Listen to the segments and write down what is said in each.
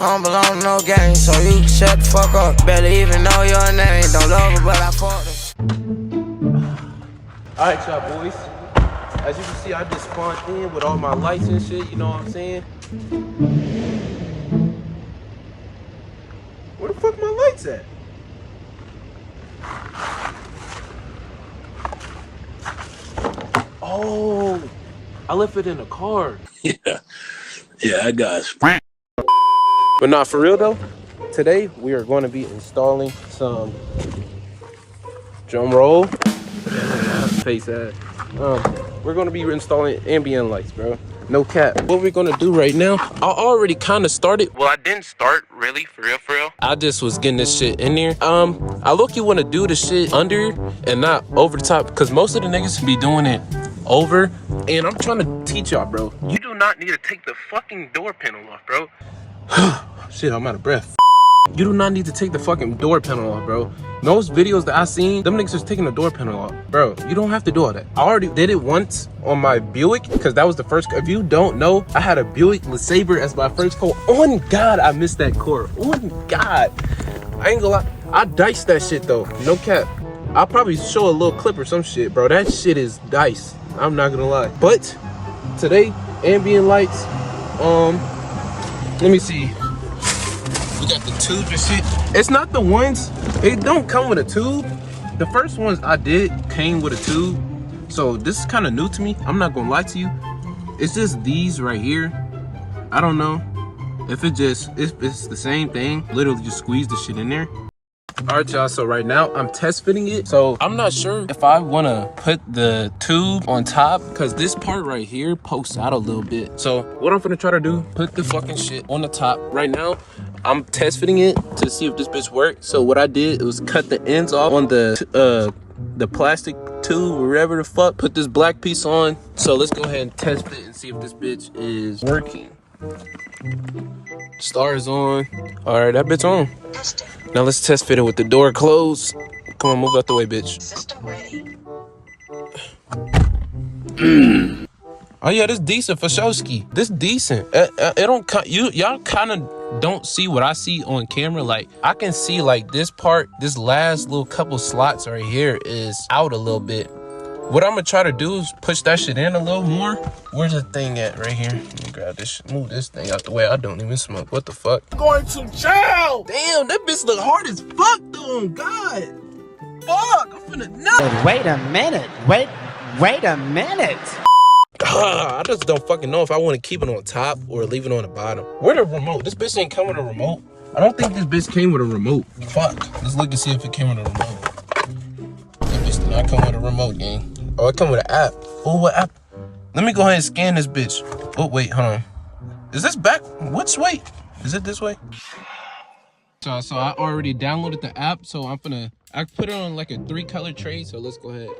I don't belong to no gang, so you can shut the fuck up. Better even know your name. Don't love her, but I fucked her. Alright, y'all boys. As you can see, I just spawned in with all my lights and shit, you know what I'm saying? Where the fuck my lights at? Oh, I left it in the car. Yeah, I got it. But not for real though. Today we are going to be installing some drum roll. Face ass. We're going to be installing ambient lights, bro. No cap. What we're going to do right now, I already kind of started. Well, I didn't start really, for real. I just was getting this shit in there. I look, you want to do the shit under and not over the top, because most of the niggas be doing it over. And I'm trying to teach y'all, bro. You do not need to take the fucking door panel off, bro. Shit, I'm out of breath. You do not need to take the fucking door panel off, bro. Most videos that I seen, them niggas just taking the door panel off. Bro, you don't have to do all that. I already did it once on my Buick, because that was the first. If you don't know, I had a Buick LeSabre as my first car. On God, I missed that car. On God. I ain't gonna lie. I diced that shit though. No cap. I'll probably show a little clip or some shit, bro. That shit is dice. I'm not gonna lie. But today, ambient lights, let me see. We got the tube and shit. It's not the ones, it don't come with a tube. The first ones I did came with a tube. So this is kind of new to me. I'm not gonna lie to you. It's just these right here. I don't know if it's the same thing. Literally just squeeze the shit in there. All right, y'all, so right now I'm test fitting it. So I'm not sure if I want to put the tube on top, because this part right here pokes out a little bit. So what I'm gonna try to do, put the fucking shit on the top. Right now I'm test fitting it to see if this bitch works. So what I did was cut the ends off on the plastic tube, wherever the fuck, put this black piece on. So let's go ahead and test it and see if this bitch is working. Star is on. All right, that bitch on. Now let's test fit it with the door closed. Come on, move out the way, bitch. System ready. Oh yeah, this decent for Showski. This decent. It don't. Y'all kind of don't see what I see on camera. Like I can see like this part, this last little couple slots right here is out a little bit. What I'm gonna try to do is push that shit in a little more. Where's the thing at? Right here. Let me grab this. Move this thing out the way. I don't even smoke. What the fuck? I'm going to jail. Damn, that bitch look hard as fuck though. God. Fuck. I'm finna nut. Wait a minute. Wait a minute. I just don't fucking know if I want to keep it on top or leave it on the bottom. Where the remote? This bitch ain't come with a remote. I don't think this bitch came with a remote. Fuck. Let's look and see if it came with a remote. That bitch did not come with a remote, gang. Oh, it come with an app. Oh, what app? Let me go ahead and scan this bitch. Oh, wait, hold on. Is this back? Which way? Is it this way? So I already downloaded the app, so I put it on like a 3-color tray. So let's go ahead.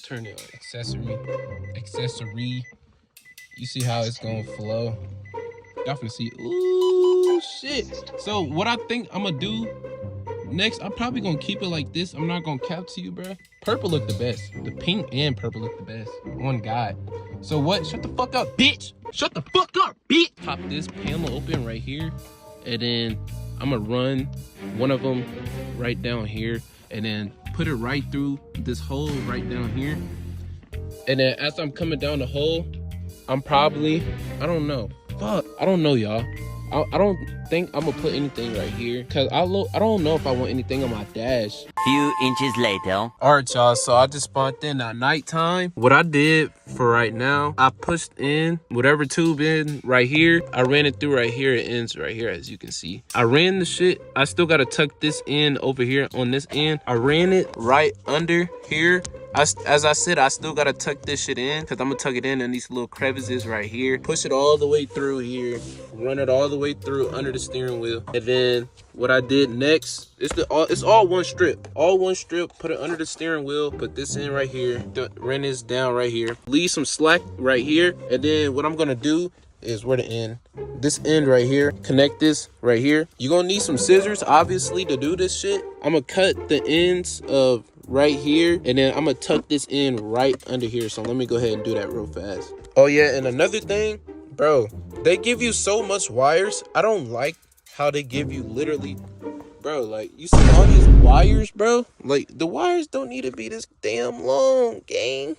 Turn the accessory. You see how it's gonna flow. Y'all finna see. Ooh, shit. So what I think I'm gonna do next, I'm probably gonna keep it like this. I'm not gonna cap to you, bro. Purple look the best. The pink and purple look the best. On God. So what? Shut the fuck up, bitch. Shut the fuck up, bitch. Pop this panel open right here, and then I'm gonna run one of them right down here, and then put it right through this hole right down here. And then as I'm coming down the hole, I'm probably, I don't know. Fuck, I don't know, y'all. I don't think I'm gonna put anything right here, because I don't know if I want anything on my dash. Few inches later. All right, y'all, so I just spawned in at nighttime. What I did for right now, I pushed in whatever tube in right here. I ran it through right here. It ends right here, as you can see. I ran the shit. I still gotta tuck this in over here on this end. I ran it right under here. As I said, I still gotta tuck this shit in, because I'm gonna tuck it in these little crevices right here. Push it all the way through here. Run it all the way through under the steering wheel. And then what I did next, it's all one strip. All one strip, put it under the steering wheel, put this in right here, run this down right here. Leave some slack right here. And then what I'm gonna do is where the end, this end right here, connect this right here. You're gonna need some scissors, obviously, to do this shit. I'm gonna cut the ends of right here, and then I'm gonna tuck this in right under here. So let me go ahead and do that real fast. Oh yeah, and another thing, Bro, they give you so much wires. I don't like how they give you literally, bro, like, you see all these wires, bro? Like, the wires don't need to be this damn long, gang.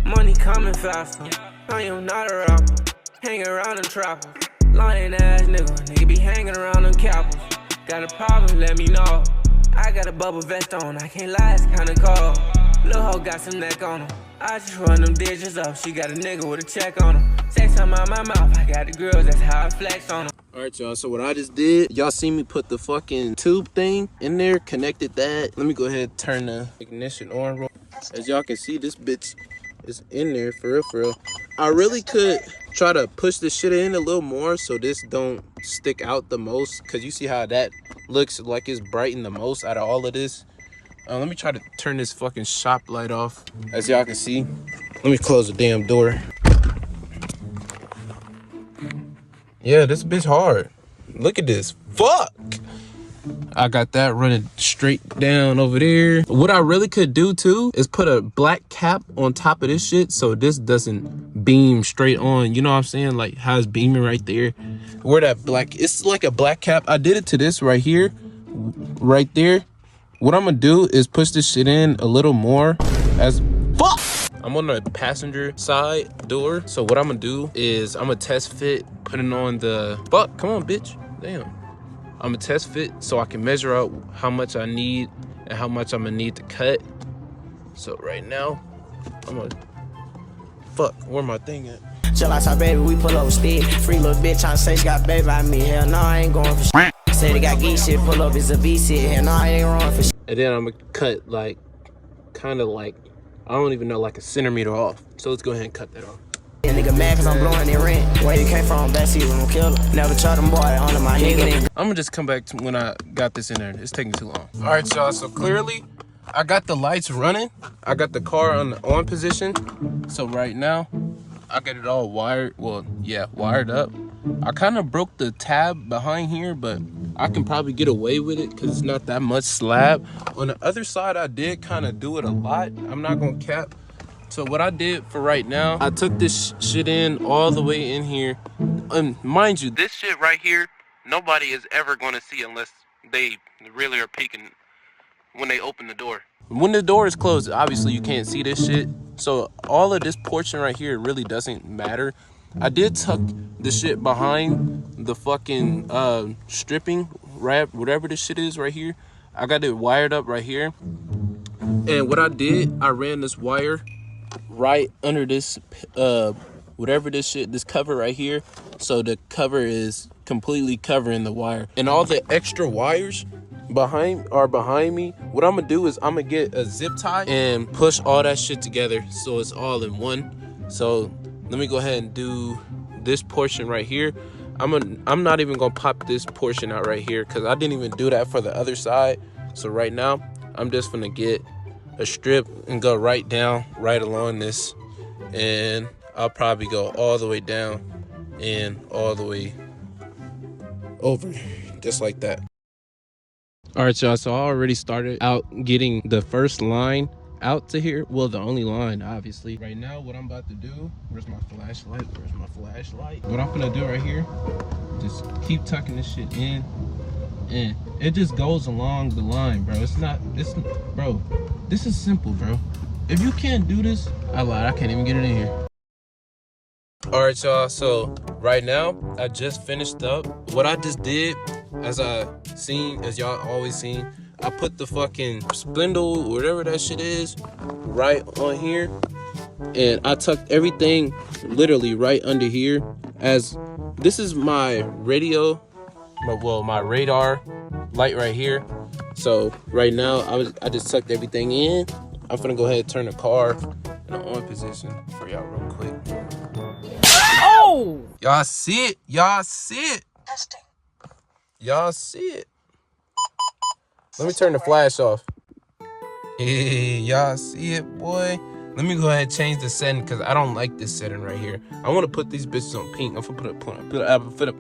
Money coming faster. I am not a rapper. Hang around and trapper. Lying ass nigga be hanging around them cappers. Got a problem, let me know. I got a bubble vest on, I can't lie, it's kinda cold. Lil' hoe got some neck on her. I just run them digits up, she got a nigga with a check on her. Say something out my mouth, I got the girls, that's how I flex on her. Alright, y'all, so what I just did, y'all see me put the fucking tube thing in there, connected that. Let me go ahead and turn the ignition on. As y'all can see, this bitch is in there, for real. I really could try to push this shit in a little more so this don't stick out the most, because you see how that looks like it's brightened the most out of all of this. Let me try to turn this fucking shop light off. As y'all can see, let me close the damn door. Yeah, this bitch hard. Look at this. Fuck! I got that running straight down over there. What I really could do too is put a black cap on top of this shit so this doesn't beam straight on. You know what I'm saying? Like how it's beaming right there. Where that black, it's like a black cap. I did it to this right here, right there. What I'm gonna do is push this shit in a little more as fuck. I'm on the passenger side door. So what I'm gonna do is I'm gonna test fit, putting on the, fuck, come on, bitch, damn. I'm gonna test fit so I can measure out how much I need and how much I'm gonna need to cut. So right now, I'm gonna, fuck, where my thing at? Chill outside, baby, we pull up speed. Free little bitch tryna say she got baby by me. Hell no, I ain't going for shit. Say they got geek shit, pull up, it's a B shit. Hell no, I ain't wrong for shit. And then I'm gonna cut like, kind of like, I don't even know, like a centimeter off. So let's go ahead and cut that off. Yeah, nigga mad cause I'm blowing their rent. Where you came from, best season, I'm killer. Never tried them boy, under my nigga. I'm gonna just come back to when I got this in there. It's taking too long. All right, y'all, so clearly I got the lights running. I got the car on the on position. So right now, I got it all wired, well, yeah, wired up. I kind of broke the tab behind here, but I can probably get away with it because it's not that much slab. On the other side, I did kind of do it a lot. I'm not gonna cap. So what I did for right now, I took this shit in all the way in here. And mind you, this shit right here, nobody is ever gonna see unless they really are peeking when they open the door. When the door is closed, obviously you can't see this shit. So all of this portion right here really doesn't matter. I did tuck the shit behind the fucking stripping wrap, whatever this shit is right here. I got it wired up right here. And what I did, I ran this wire right under this whatever this shit, this cover right here, so the cover is completely covering the wire. And all the extra wires behind me, what I'm gonna do is I'm gonna get a zip tie and push all that shit together so it's all in one. So let me go ahead and do this portion right here. I'm not even gonna pop this portion out right here because I didn't even do that for the other side. So right now I'm just gonna get a strip and go right down, right along this, and I'll probably go all the way down and all the way over, just like that. All right, y'all, so I already started out getting the first line out to here. Well, the only line, obviously. Right now, what I'm about to do, where's my flashlight? What I'm gonna do right here, just keep tucking this shit in, and it just goes along the line, bro. Bro, this is simple, bro. If you can't do this, I lied, I can't even get it in here. All right, y'all, so right now, I just finished up. What I just did, as y'all always seen, I put the fucking spindle, whatever that shit is, right on here. And I tucked everything literally right under here. As this is my radio, my radar light right here. So right now, I just tucked everything in. I'm gonna go ahead and turn the car in the on position for y'all real quick. Oh! Y'all see it? Y'all see it? Testing. Y'all see it? Let me turn the flash off. Hey, y'all see it, boy? Let me go ahead and change the setting because I don't like this setting right here. I want to put these bitches on pink. I'm gonna put up.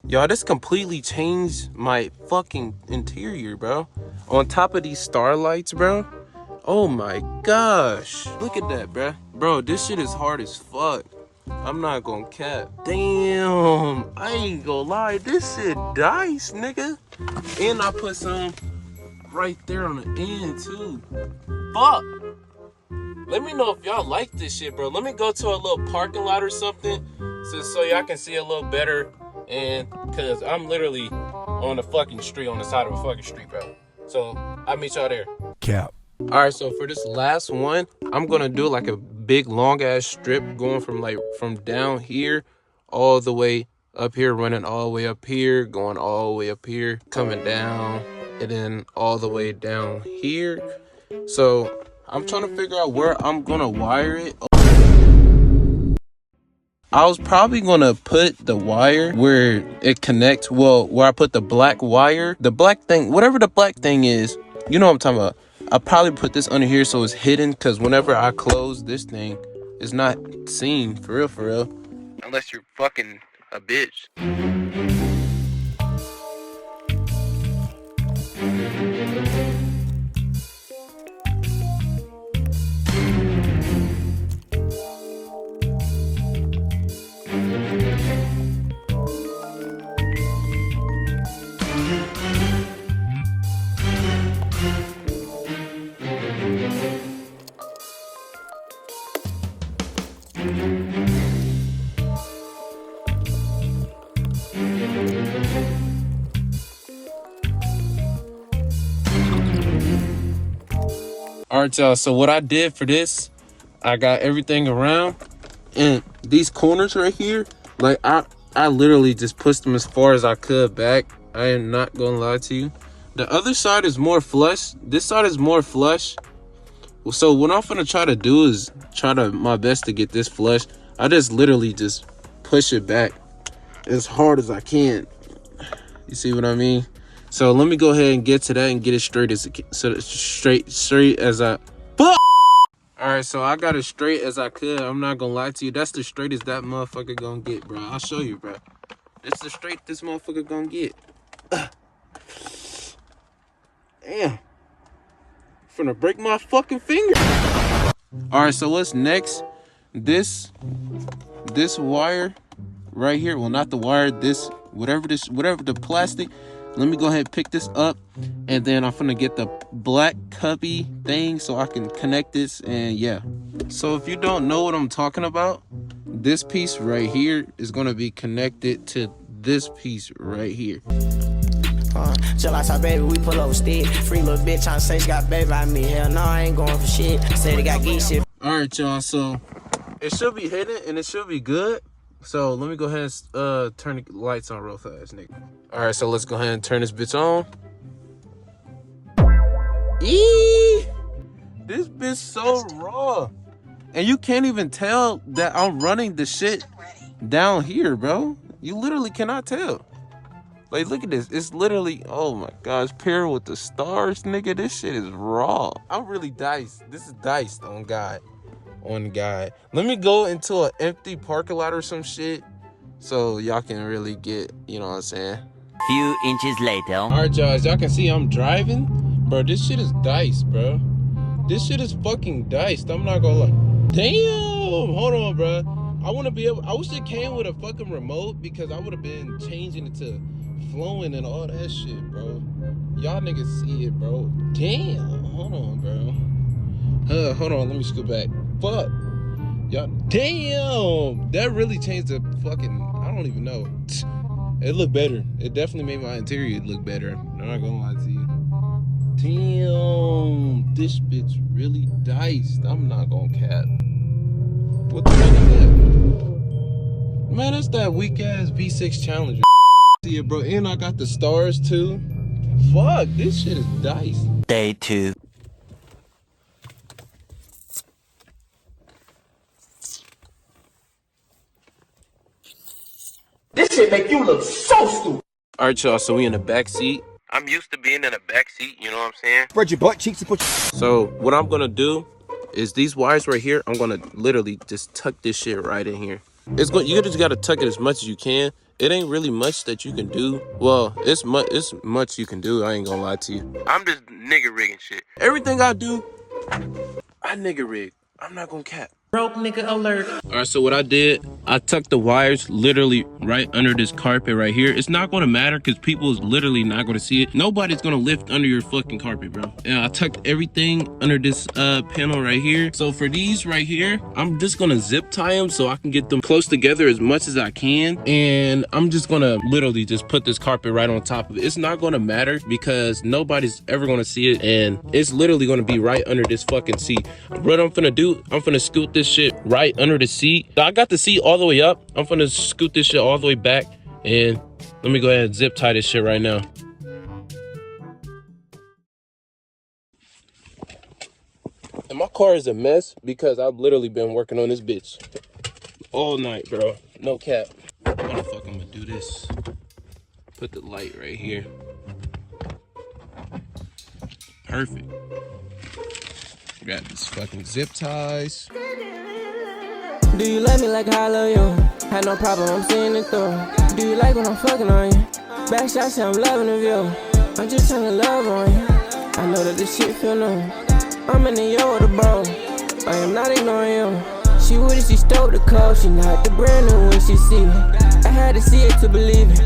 Y'all, this completely changed my fucking interior, bro. On top of these starlights, bro. Oh my gosh. Look at that, bro. Bro, this shit is hard as fuck. I'm not gonna cap. Damn, I ain't gonna lie. This shit dice, nigga. And I put some right there on the end too. Fuck. Let me know if y'all like this shit, bro. Let me go to a little parking lot or something so y'all can see a little better. And cause I'm literally on the fucking street, on the side of a fucking street, bro. So I'll meet y'all there. Cap. All right, so for this last one, I'm gonna do like a big long ass strip going from down here all the way up here, running all the way up here, going all the way up here, coming down, and then all the way down here. So I'm trying to figure out where I'm gonna wire it. I was probably gonna put the wire where it connects, well, where I put the black wire, the black thing, whatever the black thing is, you know what I'm talking about. I'll probably put this under here so it's hidden, because whenever I close this thing, it's not seen, for real. Unless you're fucking a bitch. All right, y'all, so what I did for this, I got everything around, and these corners right here, like I literally just pushed them as far as I could back. I am not gonna lie to you. The other side is more flush. This side is more flush. So what I'm gonna try to do is my best to get this flush. I just literally just push it back as hard as I can. You see what I mean? So let me go ahead and get to that and get it straight straight as I. Fuck! All right, so I got it straight as I could. I'm not gonna lie to you. That's the straightest that motherfucker gonna get, bro. I'll show you, bro. That's the straight this motherfucker gonna get. Damn. Finna break my fucking finger. All right, so what's next? This wire right here. Well, not the wire. Whatever the plastic. Let me go ahead and pick this up, and then I'm gonna get the black cubby thing so I can connect this, and yeah. So if you don't know what I'm talking about, this piece right here is gonna be connected to this piece right here. Just like our baby, we pull over stick. Free little bitch tryna say she got baby by me. Hell no, I ain't going for shit. Say they got geek shit. Alright, y'all, so it should be hidden and it should be good. So let me go ahead and turn the lights on real fast, nigga. Alright, so let's go ahead and turn this bitch on. Eee! This bitch so raw. And you can't even tell that I'm running the shit down here, bro. You literally cannot tell. Like, look at this. It's literally, oh my gosh, paired with the stars, nigga. This shit is raw. I'm really diced. This is diced on God. On God. Let me go into an empty parking lot or some shit so y'all can really get, you know what I'm saying? Few inches later. All right, y'all. As y'all can see, I'm driving. Bro, this shit is diced, bro. This shit is fucking diced. I'm not gonna lie. Damn. Hold on, bro. I want to be able, I wish it came with a fucking remote, because I would have been changing it to flowing and all that shit, bro. Y'all niggas see it, bro. Damn. Hold on, bro. Hold on. Let me scoot back. Fuck. Y'all. Damn. That really changed the fucking, I don't even know. It looked better. It definitely made my interior look better. I'm not gonna lie to you. Damn. This bitch really diced. I'm not gonna cap. What the fuck is that? Man, that's that weak ass V6 Challenger. See it, bro. And I got the stars too. Fuck, this shit is diced. Day 2. This shit make you look so stupid. All right, y'all. So we in the back seat. I'm used to being in a back seat. You know what I'm saying? Spread your butt cheeks and put. So what I'm gonna do is these wires right here. I'm gonna literally just tuck this shit right in here. You just gotta tuck it as much as you can. It ain't really much that you can do. Well, it's much you can do. I ain't gonna lie to you. I'm just nigga rigging shit. Everything I do, I nigga rig. I'm not gonna cap. Broke nigga alert. All right, so what I did, I tucked the wires literally right under this carpet right here. It's not going to matter because people is literally not going to see it. Nobody's going to lift under your fucking carpet, bro. And I tucked everything under this panel right here. So for these right here, I'm just going to zip tie them so I can get them close together as much as I can. And I'm just going to literally just put this carpet right on top of it. It's not going to matter because nobody's ever going to see it. And it's literally going to be right under this fucking seat. What I'm finna do, I'm finna scoot this shit right under the seat. I got the seat all the way up. I'm finna scoot this shit all the way back. And let me go ahead and zip tie this shit right now. And my car is a mess because I've literally been working on this bitch all night, bro. No cap. How the fuck I'm gonna do this? Put the light right here. Perfect. Got these fucking zip ties. Do you love me like I love you? Had no problem, I'm seeing it through. Do you like when I'm fucking on you? Back shots, I'm loving the view. I'm just trying to love on you. I know that this shit feel new. I'm in the yo with a bro. I am not ignoring you. She with it, she stole the code. She not the brand new when she see it. I had to see it to believe it.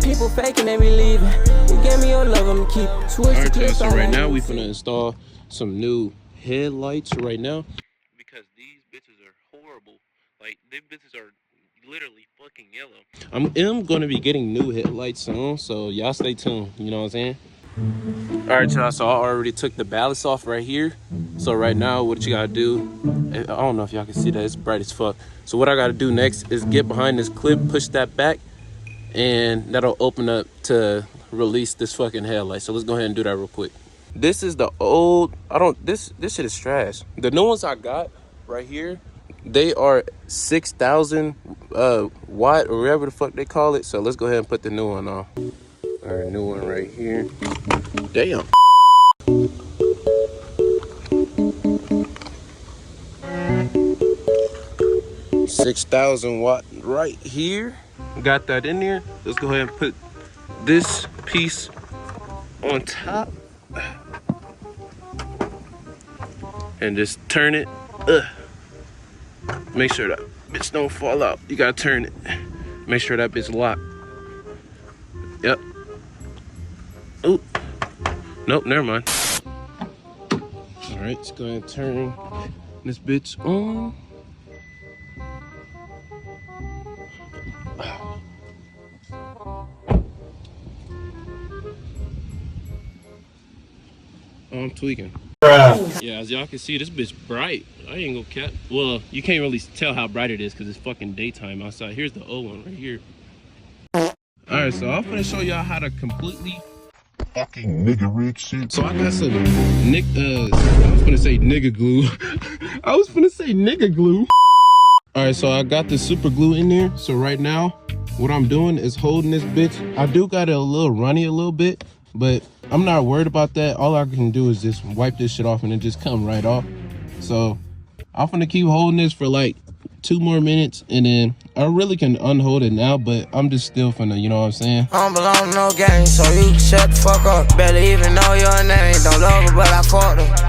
People faking, they be leaving. You gave me your love, I'ma keep it. Switch Alright, the y'all, clips so on right my now we knees. finna install some new headlights right now. Because these bitches are horrible. Like, these bitches are literally fucking yellow. I am gonna be getting new headlights soon, so y'all stay tuned, you know what I'm saying? Alright, y'all, so I already took the ballast off right here. So right now, what you gotta do, I don't know if y'all can see that, it's bright as fuck. So what I gotta do next is get behind this clip, push that back, and that'll open up to release this fucking headlight. So let's go ahead and do that real quick. This is the old, this shit is trash. The new ones I got right here, they are 6,000 watt or whatever the fuck they call it. So let's go ahead and put the new one on. All right, new one right here. Damn. $6,000 watt right here. Got that in there. Let's go ahead and put this piece on top and just turn it. Make sure that bitch don't fall out. You gotta turn it. Make sure that bitch locked. Yep. Oop. Nope, never mind. All right, let's go ahead and turn this bitch on. Oh, I'm tweaking. Yeah, as y'all can see, this bitch bright. I ain't gonna cap. Well, you can't really tell how bright it is because it's fucking daytime outside. Here's the old one right here. Alright, so I'm gonna show y'all how to completely fucking nigga rig shit. So I got some I was gonna say nigga glue. I was gonna say nigga glue. Alright, so I got the super glue in there. So right now, what I'm doing is holding this bitch. I do got it a little runny a little bit, but I'm not worried about that. All I can do is just wipe this shit off and it just come right off. So I'm gonna keep holding this for like 2 more minutes, and then I really can unhold it now, but I'm just still finna, you know what I'm saying? I don't belong to no game, so you can shut the fuck up. Barely even know your name. Don't love her, but I fought her.